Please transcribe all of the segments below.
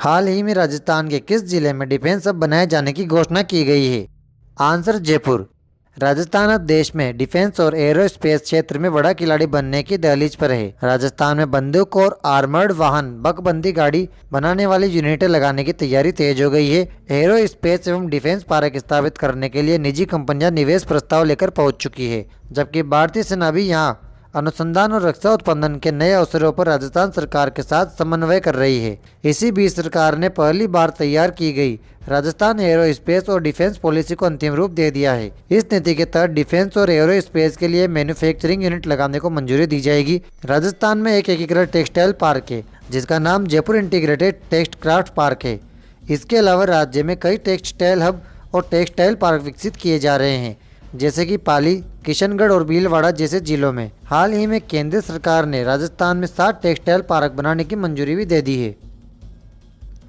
हाल ही में राजस्थान के किस जिले में डिफेंस हब बनाए जाने की घोषणा की गई है? आंसर जयपुर। राजस्थान अब देश में डिफेंस और एरोस्पेस क्षेत्र में बड़ा खिलाड़ी बनने की दहलीज पर है। राजस्थान में बंदूक और आर्मर्ड वाहन बकबंदी गाड़ी बनाने वाली यूनिटें लगाने की तैयारी तेज हो गई है। एरोस्पेस एवं डिफेंस पार्क स्थापित करने के लिए निजी कंपनियां निवेश प्रस्ताव लेकर पहुंच चुकी है, जबकि भारतीय सेना भी यहां अनुसंधान और रक्षा उत्पादन के नए अवसरों पर राजस्थान सरकार के साथ समन्वय कर रही है। इसी बीच सरकार ने पहली बार तैयार की गई राजस्थान एरोस्पेस और डिफेंस पॉलिसी को अंतिम रूप दे दिया है। इस नीति के तहत डिफेंस और एरोस्पेस के लिए मैन्युफैक्चरिंग यूनिट लगाने को मंजूरी दी जाएगी। राजस्थान में एक एकीकृत टेक्सटाइल पार्क है, जिसका नाम Jaipur integrated text craft park है। इसके अलावा राज्य में कई टेक्सटाइल हब और टेक्सटाइल पार्क विकसित किए जा रहे हैं, जैसे कि पाली, किशनगढ़ और भीलवाड़ा जैसे जिलों में। हाल ही में केंद्र सरकार ने राजस्थान में 7 टेक्सटाइल पार्क बनाने की मंजूरी भी दे दी है।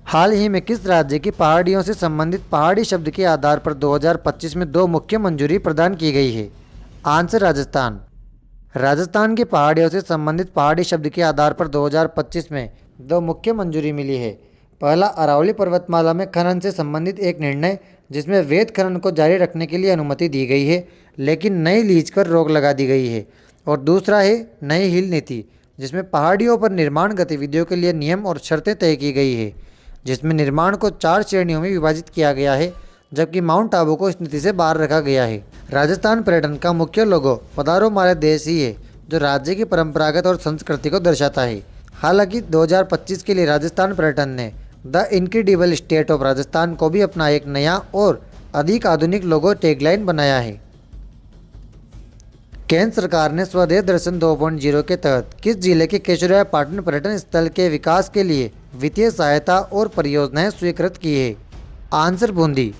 हाल ही में किस राज्य की पहाड़ियों से संबंधित पहाड़ी शब्द के आधार पर 2025 में 2 मुख्य मंजूरी प्रदान की गई है? आंसर राजस्थान। राजस्थान की पहाड़ियों से संबंधित पहाड़ी शब्द के आधार पर 2025 में 2 मुख्य मंजूरी मिली है। पहला, अरावली पर्वतमाला में खनन से संबंधित एक निर्णय, जिसमें अवैध खनन को जारी रखने के लिए अनुमति दी गई है, लेकिन नई लीज पर रोक लगा दी गई है। और दूसरा है नई हिल नीति, जिसमें पहाड़ियों पर निर्माण गतिविधियों के लिए नियम और शर्तें तय की गई है, जिसमें निर्माण को 4 श्रेणियों में विभाजित किया गया है, जबकि माउंट आबू को इस नीति से बाहर रखा गया है। राजस्थान पर्यटन का मुख्य लोगो पधारो हमारे देश ही है, जो राज्य की परंपरागत और संस्कृति को दर्शाता है। हालांकि 2025 के लिए राजस्थान पर्यटन ने the incredible state of Rajasthan को भी अपना एक नया और अधिक आधुनिक लोगो टैगलाइन बनाया है। केंद्र सरकार ने स्वदेश दर्शन 2.0 के तहत किस जिले के केशवराय पाटन पर्यटन स्थल के विकास के लिए वित्तीय सहायता और परियोजनाएं स्वीकृत की है? आंसर बूंदी।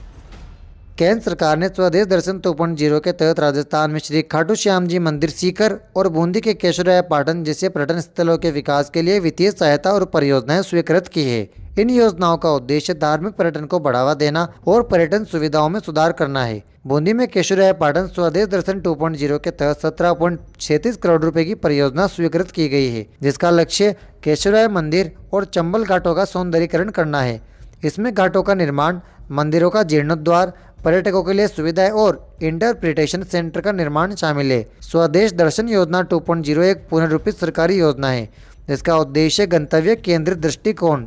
केंद्र सरकार ने स्वदेश दर्शन 2.0 के तहत राजस्थान में श्री खाटू श्याम जी मंदिर सीकर और बूंदी के केशवराय पाटन जैसे पर्यटन स्थलों के विकास के लिए वित्तीय सहायता और परियोजनाएं स्वीकृत की है। इन योजनाओं का उद्देश्य धार्मिक पर्यटन को बढ़ावा देना और पर्यटन सुविधाओं में सुधार करना है। बूंदी में केशवराय पाटन स्वदेश दर्शन 2.0 के तहत 17.36 करोड़ रुपए की परियोजना स्वीकृत की गई है, जिसका लक्ष्य केशवराय मंदिर और चंबल घाटों का सौंदर्यीकरण करना है। इसमें घाटों का निर्माण, मंदिरों का जीर्णोद्धार, पर्यटकों के लिए सुविधाएं और इंटरप्रिटेशन सेंटर का निर्माण शामिल है। स्वदेश दर्शन योजना 2.0 एक पुनर्रूपित सरकारी योजना है, जिसका उद्देश्य गंतव्य केंद्रित दृष्टिकोण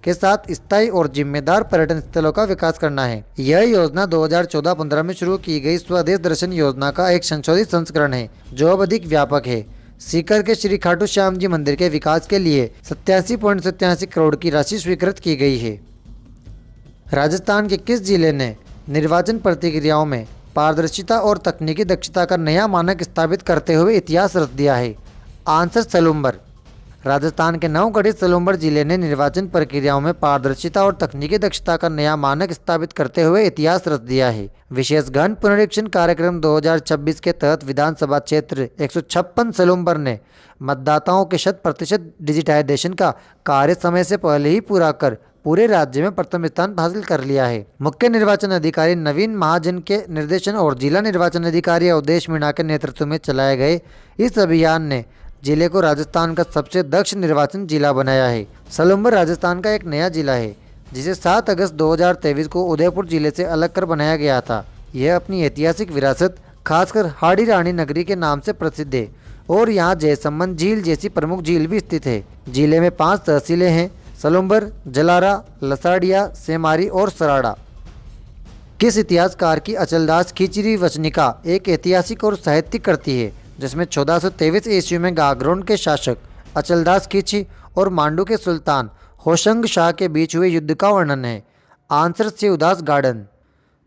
के साथ स्थायी और जिम्मेदार पर्यटन स्थलों का विकास करना है। यह योजना 2014-15 में शुरू की गई स्वदेश दर्शन योजना का एक संशोधित संस्करण है, जो अब अधिक व्यापक है। सीकर के श्री खाटू श्याम जी मंदिर के विकास के लिए 87.87 करोड़ की राशि स्वीकृत की गई है। राजस्थान के किस जिले ने निर्वाचन प्रक्रियाओं में पारदर्शिता और तकनीकी दक्षता का नया मानक स्थापित करते हुए इतिहास रच दिया है? आंसर सलूम्बर। राजस्थान के नवगठित सलूम्बर जिले ने निर्वाचन प्रक्रियाओं में पारदर्शिता और तकनीकी दक्षता का नया मानक स्थापित करते हुए इतिहास रच दिया है। विशेष गहन पुनरीक्षण कार्यक्रम 2026 के तहत विधानसभा क्षेत्र 156 सलूम्बर ने मतदाताओं के 100% डिजिटाइजेशन का कार्य समय से पहले ही पूरा कर पूरे राज्य में प्रथम स्थान हासिल कर लिया है। मुख्य निर्वाचन अधिकारी नवीन महाजन के निर्देशन और जिला निर्वाचन अधिकारी अवधेश मीणा के नेतृत्व में चलाए गए इस अभियान ने जिले को राजस्थान का सबसे दक्ष निर्वाचन जिला बनाया है। सलूम्बर राजस्थान का एक नया जिला है, जिसे 7 अगस्त 2023 को उदयपुर जिले से अलग कर बनाया गया था। यह अपनी ऐतिहासिक विरासत, खासकर हाड़ी रानी नगरी के नाम से प्रसिद्ध है और यहाँ जयसमंद झील जैसी प्रमुख झील भी स्थित है। जिले में 5 तहसीलें हैं: सलूम्बर, जलारा, लसाड़िया, सेमारी और सराड़ा। किस इतिहासकार की अचलदास खिचरी वचनिका एक ऐतिहासिक और साहित्यिक कृति है, जिसमें 1423 ईस्वी में गागरोन के शासक अचलदास खिची और मांडू के सुल्तान होशंग शाह के बीच हुए युद्ध का वर्णन है? Answer Shivdas garden.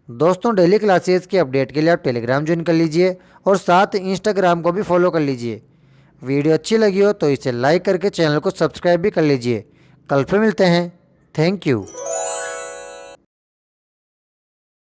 दोस्तों, डेली क्लासेस के अपडेट के लिए आप टेलीग्राम ज्वाइन कर लीजिए और साथ इंस्टाग्राम को भी फॉलो कर लीजिए। वीडियो अच्छी लगी हो तो इसे लाइक करके चैनल को सब्सक्राइब भी कर लीजिए। कल फिर मिलते हैं। Thank you.